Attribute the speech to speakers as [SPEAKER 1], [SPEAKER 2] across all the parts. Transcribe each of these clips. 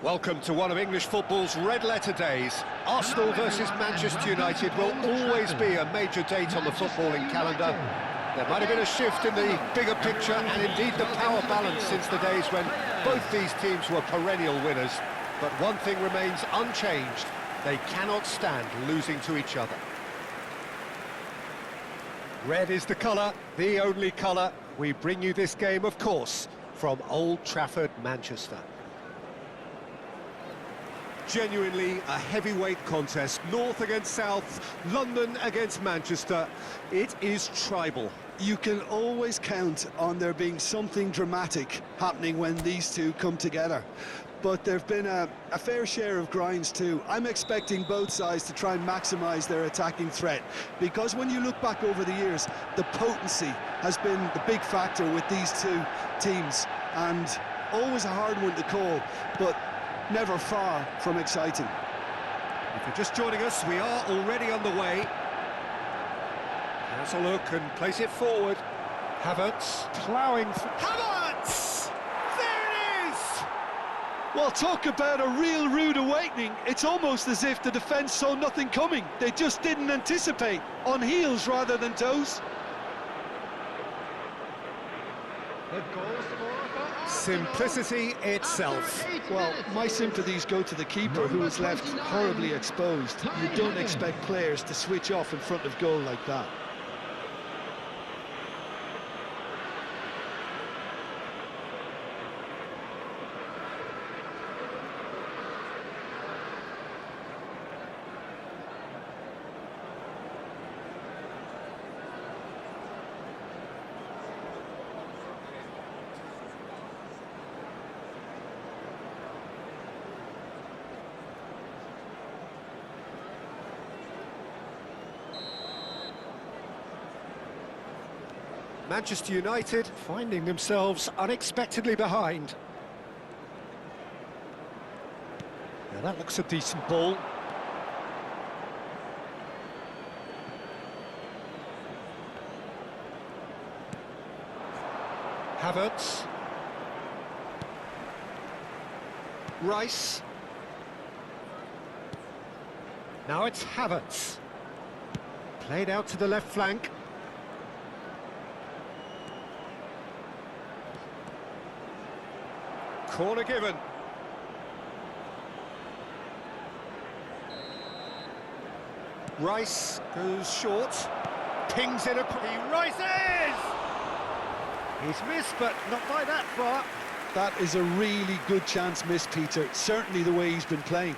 [SPEAKER 1] Welcome to one of English football's red-letter days. Arsenal versus Manchester United will always be a major date on the footballing calendar. There might have been a shift in the bigger picture and indeed the power balance since the days when both these teams were perennial winners. But one thing remains unchanged: they cannot stand losing to each other. Red is the colour, the only colour. We bring you this game, of course, from Old Trafford, Manchester. Genuinely a heavyweight contest, North against South, London against Manchester. It is tribal.
[SPEAKER 2] You can always count on there being something dramatic happening when these two come together. But there have been a fair share of grinds too. I'm expecting both sides to try and maximise their attacking threat, because when you look back over the years, the potency has been the big factor with these two teams, and always a hard one to call, but never far from exciting.
[SPEAKER 1] If you're just joining us, we are already underway. Has a look and place it forward. Havertz ploughing. Havertz! There it is!
[SPEAKER 2] Well, talk about a real rude awakening. It's almost as if the defence saw nothing coming. They just didn't anticipate. On heels rather than toes.
[SPEAKER 1] Simplicity itself.
[SPEAKER 2] Well, my sympathies go to the keeper, who was left horribly exposed. You don't expect players to switch off in front of goal like that.
[SPEAKER 1] Manchester United finding themselves unexpectedly behind. Now that looks a decent ball. Havertz. Rice. Now it's Havertz. Played out to the left flank. Corner given. Rice goes short. Pings it up. He rises! He's missed, but not by that far.
[SPEAKER 2] That is a really good chance missed, Peter. Certainly the way he's been playing.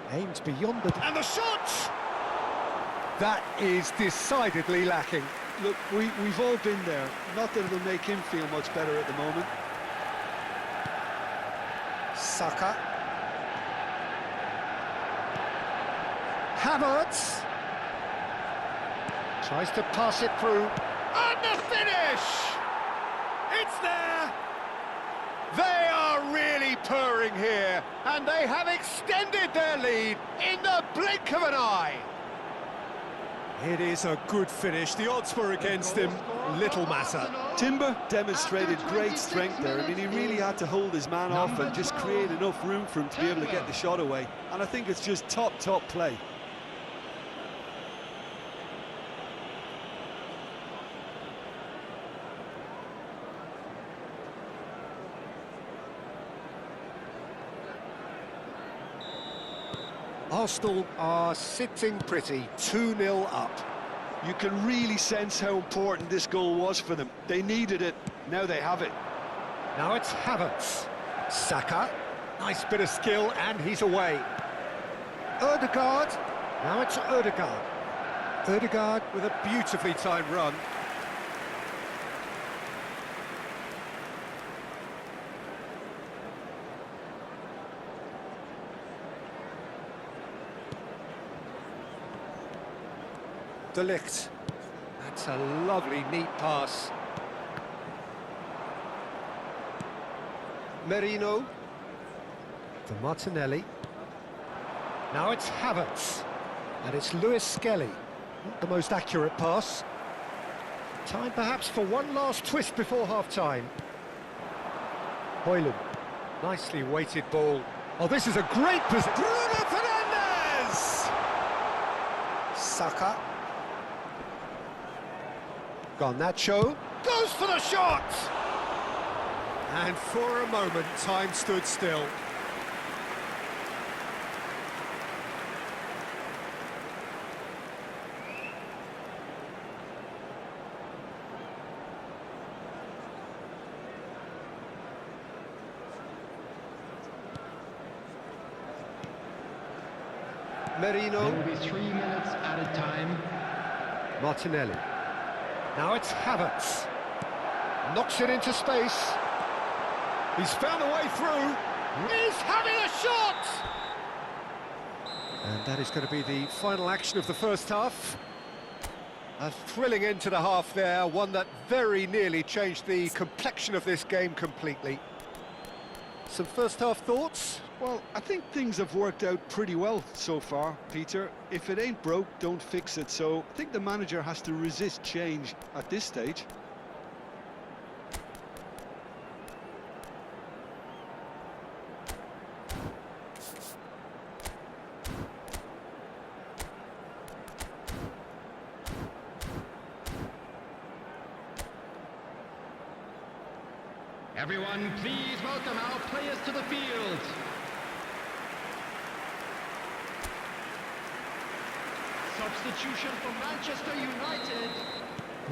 [SPEAKER 1] Aimed beyond the... And the shot! That is decidedly lacking.
[SPEAKER 2] Look, we've all been there. Not that it'll make him feel much better at the moment.
[SPEAKER 1] Saka. Havertz. Tries to pass it through. And the finish! It's there! They are really purring here, and they have extended their lead in the blink of an eye. It is a good finish. The odds were against him. Little matter.
[SPEAKER 2] Timber demonstrated great strength there. I mean, he really had to hold his man off and just create enough room for him to be able to get the shot away. And I think it's just top play.
[SPEAKER 1] Arsenal are sitting pretty, 2-0 up.
[SPEAKER 2] You can really sense how important this goal was for them. They needed it, now they have it.
[SPEAKER 1] Now it's Havertz. Saka, nice bit of skill, and he's away. Ødegaard, now it's Ødegaard. Ødegaard with a beautifully timed run. De Ligt. That's a lovely, neat pass. Merino. For Martinelli. Now it's Havertz. And it's Lewis Skelly. Not the most accurate pass. Time perhaps for one last twist before half-time. Højlund. Nicely weighted ball. Oh, this is a great position. Bruno Fernandes! Saka. Garnacho goes for the shot! And for a moment, time stood still. Merino.
[SPEAKER 3] There will be 3 minutes added time.
[SPEAKER 1] Martinelli. Now it's Havertz. Knocks it into space. He's found a way through. He's having a shot! And that is going to be the final action of the first half. A thrilling end to the half there, one that very nearly changed the complexion of this game completely. Some first half thoughts?
[SPEAKER 2] Well, I think things have worked out pretty well so far, Peter. If it ain't broke, don't fix it. So I think the manager has to resist change at this stage.
[SPEAKER 3] Everyone, please welcome our players to the field. Substitution for Manchester United,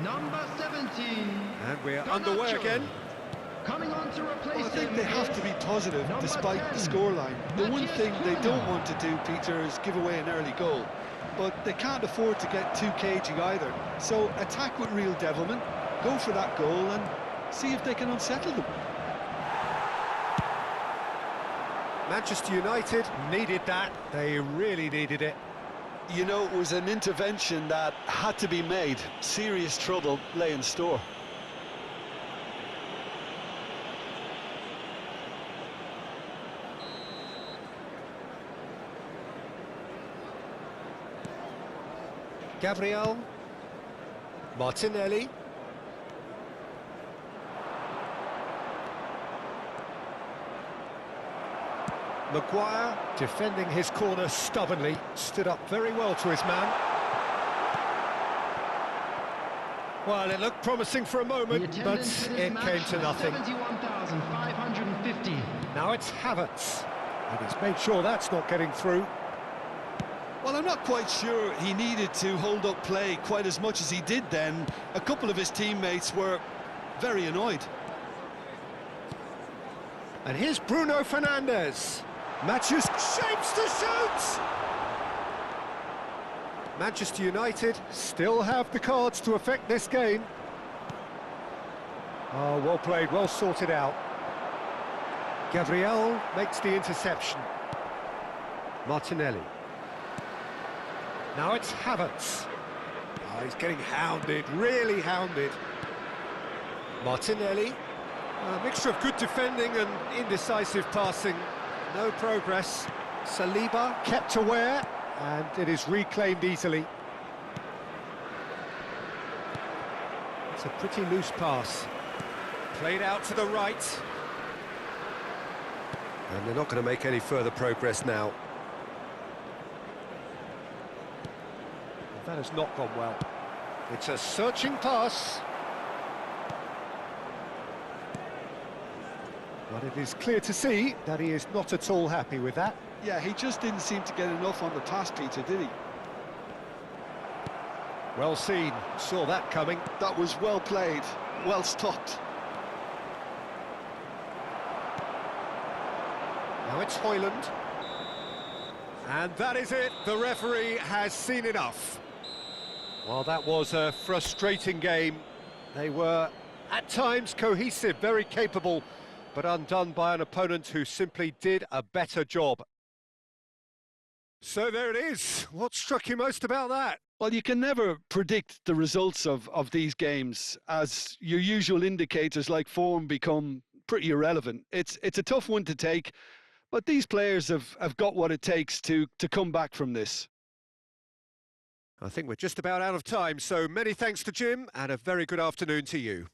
[SPEAKER 3] number 17.
[SPEAKER 1] And we're
[SPEAKER 3] Garnacho.
[SPEAKER 1] underway again.
[SPEAKER 3] Coming on to replace
[SPEAKER 2] Well, I think
[SPEAKER 3] him
[SPEAKER 2] they have
[SPEAKER 3] is
[SPEAKER 2] to be positive
[SPEAKER 3] number
[SPEAKER 2] despite
[SPEAKER 3] 10,
[SPEAKER 2] the scoreline. The one thing they don't
[SPEAKER 3] Cunha.
[SPEAKER 2] want to do, Peter, is give away an early goal. But they can't afford to get too cagey either. So attack with real devilment, go for that goal and see if they can unsettle them.
[SPEAKER 1] Manchester United needed that. They really needed it.
[SPEAKER 2] You know, it was an intervention that had to be made. Serious trouble lay in store.
[SPEAKER 1] Gabriel. Martinelli. Maguire, defending his corner stubbornly, stood up very well to his man. Well, it looked promising for a
[SPEAKER 3] The
[SPEAKER 1] moment, but
[SPEAKER 3] attendance for this
[SPEAKER 1] it
[SPEAKER 3] match
[SPEAKER 1] came to
[SPEAKER 3] was
[SPEAKER 1] nothing.
[SPEAKER 3] 71,550.
[SPEAKER 1] Now it's Havertz, and he's made sure that's not getting through.
[SPEAKER 2] Well, I'm not quite sure he needed to hold up play quite as much as he did then. A couple of his teammates were very annoyed.
[SPEAKER 1] And here's Bruno Fernandes. Matthews shapes to shoot! Manchester United still have the cards to affect this game. Oh, well played, well sorted out. Gabriel makes the interception. Martinelli. Now it's Havertz. Oh, he's getting hounded, really hounded. Martinelli. A mixture of good defending and indecisive passing. No progress. Saliba kept aware, and it is reclaimed easily. It's a pretty loose pass. Played out to the right. And they're not going to make any further progress now. That has not gone well. It's a searching pass. But it is clear to see that he is not at all happy with that.
[SPEAKER 2] Yeah, he just didn't seem to get enough on the pass, Peter, did he?
[SPEAKER 1] Well seen, saw that coming.
[SPEAKER 2] That was well played, well stopped.
[SPEAKER 1] Now it's Hoyland. And that is it, the referee has seen enough. Well, that was a frustrating game. They were, at times, cohesive, very capable, but undone by an opponent who simply did a better job. So there it is. What struck you most about that?
[SPEAKER 2] Well, you can never predict the results of these games, as your usual indicators like form become pretty irrelevant. It's a tough one to take, but these players have got what it takes to come back from this.
[SPEAKER 1] I think we're just about out of time, so many thanks to Jim, and a very good afternoon to you.